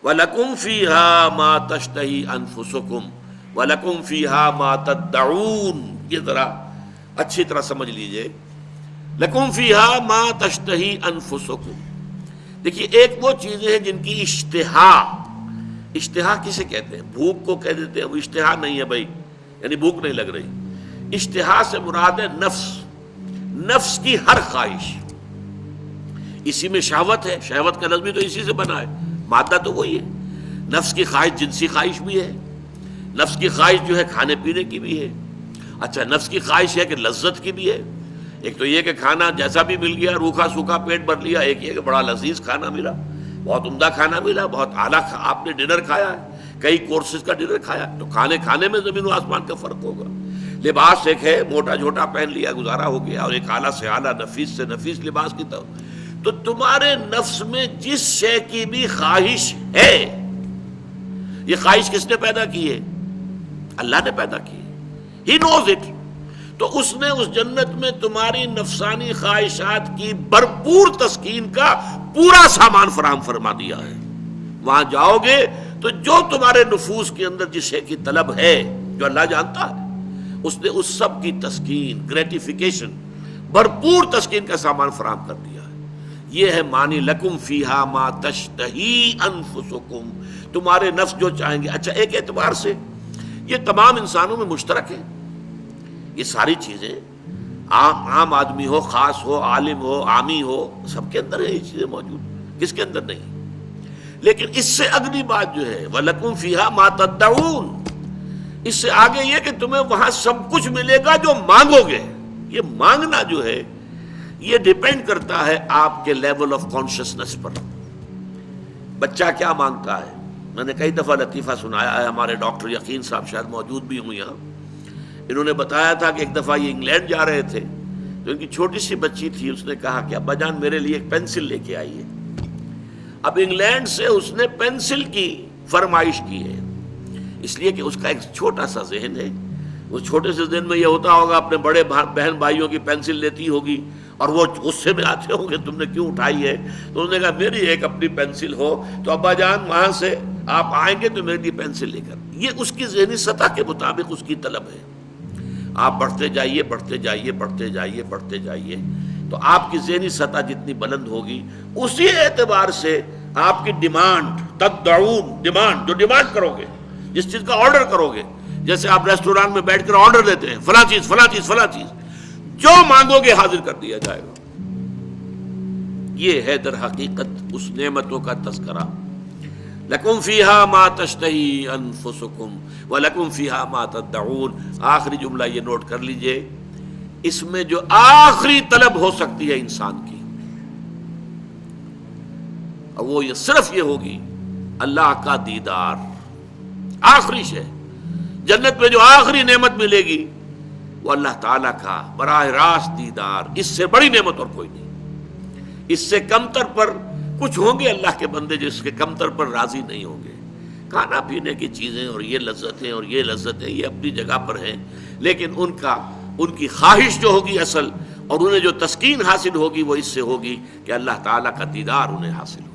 وَلَكُمْ فِيهَا مَا تَشْتَهِي أَنفُسُكُمْ وَلَكُمْ فِيهَا مَا تَدَّعُونَ. یہ ذرا اچھی طرح سمجھ لیجئے. لَكُمْ فِيهَا مَا تَشْتَهِي أَنفُسُكُمْ. دیکھیے ایک وہ چیزیں ہیں جن کی اشتہا کسے کہتے ہیں؟ بھوک کو کہہ دیتے ہیں. وہ اشتہا نہیں ہے بھائی، یعنی بھوک نہیں لگ رہی. اشتہا سے مراد ہے نفس کی ہر خواہش. اسی میں شہوت ہے. شہوت کا لفظ بھی تو اسی سے بنا ہے، مادہ تو وہی ہے. نفس کی خواہش جنسی خواہش بھی ہے، نفس کی خواہش جو ہے کھانے پینے کی بھی ہے. اچھا، نفس کی خواہش ہے کہ لذت کی بھی ہے. ایک تو یہ کہ کھانا جیسا بھی مل گیا، روکھا سوکھا پیٹ بھر لیا. ایک یہ کہ بڑا لذیذ کھانا ملا، بہت عمدہ کھانا ملا، بہت اعلیٰ آپ نے ڈنر کھایا ہے، کئی کورسز کا ڈنر کھایا. تو کھانے میں زمین و آسمان کا فرق ہوگا. لباس ایک ہے، موٹا جھوٹا پہن لیا، گزارا ہو گیا، اور ایک اعلیٰ سے اعلیٰ نفیس سے نفیس لباس کی طرف. تو تمہارے نفس میں جس شے کی بھی خواہش ہے، یہ خواہش کس نے پیدا کی ہے؟ اللہ نے پیدا کی ہے. ہی نوز اٹ. تو اس نے اس جنت میں تمہاری نفسانی خواہشات کی بھرپور تسکین کا پورا سامان فراہم فرما دیا ہے. وہاں جاؤ گے تو جو تمہارے نفوس کے اندر جس شے کی طلب ہے، جو اللہ جانتا ہے، اس نے اس سب کی تسکین، گریٹیفیکیشن، بھرپور تسکین کا سامان فراہم کر دیا ہے. یہ ہے معنی لکم فیہا ما تشتہی انفسکم. تمہارے نفس جو چاہیں گے. اچھا، ایک اعتبار سے یہ تمام انسانوں میں مشترک ہے. یہ ساری چیزیں عام آدمی ہو، خاص ہو، عالم ہو، عامی ہو، سب کے اندر ہے یہ چیزیں موجود. کس کے اندر نہیں؟ لیکن اس سے اگلی بات جو ہے وَلَكُمْ فِيهَا مَا تَدَّعُونَ، اس سے آگے یہ کہ تمہیں وہاں سب کچھ ملے گا جو مانگو گے. یہ مانگنا جو ہے یہ ڈیپینڈ کرتا ہے آپ کے لیول آف کانشسنس پر. بچہ کیا مانگتا ہے؟ میں نے کئی دفعہ لطیفہ سنایا ہے. ہمارے ڈاکٹر یقین صاحب شاید موجود بھی ہوں یہاں. انہوں نے بتایا تھا کہ ایک دفعہ یہ انگلینڈ جا رہے تھے تو ان کی چھوٹی سی بچی تھی. اس نے کہا کہ ابا جان میرے لیے ایک پینسل لے کے آئیے. اب انگلینڈ سے اس نے پینسل کی فرمائش کی ہے، اس لیے کہ اس کا ایک چھوٹا سا ذہن ہے. اس چھوٹے سے ذہن میں یہ ہوتا ہوگا اپنے بڑے بہن بھائیوں کی پینسل لیتی ہوگی اور وہ غصے میں آتے ہوں گے تم نے کیوں اٹھائی ہے. تو انہوں نے کہا میری ایک اپنی پینسل ہو تو ابا جان وہاں سے آپ آئیں گے تو میرے لیے پینسل لے کر. یہ اس کی ذہنی سطح کے مطابق اس کی طلب ہے. آپ بڑھتے جائیے بڑھتے جائیے بڑھتے جائیے بڑھتے جائیے تو آپ کی ذہنی سطح جتنی بلند ہوگی اسی اعتبار سے آپ کی ڈیمانڈ، تدعون، ڈیمانڈ، جو ڈیمانڈ کرو گے، جس چیز کا آرڈر کرو گے. جیسے آپ ریسٹوران میں بیٹھ کر آرڈر دیتے ہیں فلاں چیز فلاں چیز فلاں چیز، جو مانگو گے حاضر کر دیا جائے گا. یہ ہے در حقیقت اس نعمتوں کا تذکرہ. لکم فیہا ما تشتہی انفسکم ولکم فیہا ما تدعون. آخری جملہ یہ نوٹ کر لیجئے، اس میں جو آخری طلب ہو سکتی ہے انسان کی، اور وہ یہ صرف یہ ہوگی اللہ کا دیدار. آخری شے جنت میں جو آخری نعمت ملے گی وہ اللہ تعالیٰ کا براہ راست دیدار. اس سے بڑی نعمت اور کوئی نہیں. اس سے کمتر پر کچھ ہوں گے اللہ کے بندے جس کے کمتر پر راضی نہیں ہوں گے. کھانا پینے کی چیزیں اور یہ لذتیں اور یہ لذتیں یہ اپنی جگہ پر ہیں، لیکن ان کی خواہش جو ہوگی اصل، اور انہیں جو تسکین حاصل ہوگی وہ اس سے ہوگی کہ اللہ تعالیٰ کا دیدار انہیں حاصل ہو.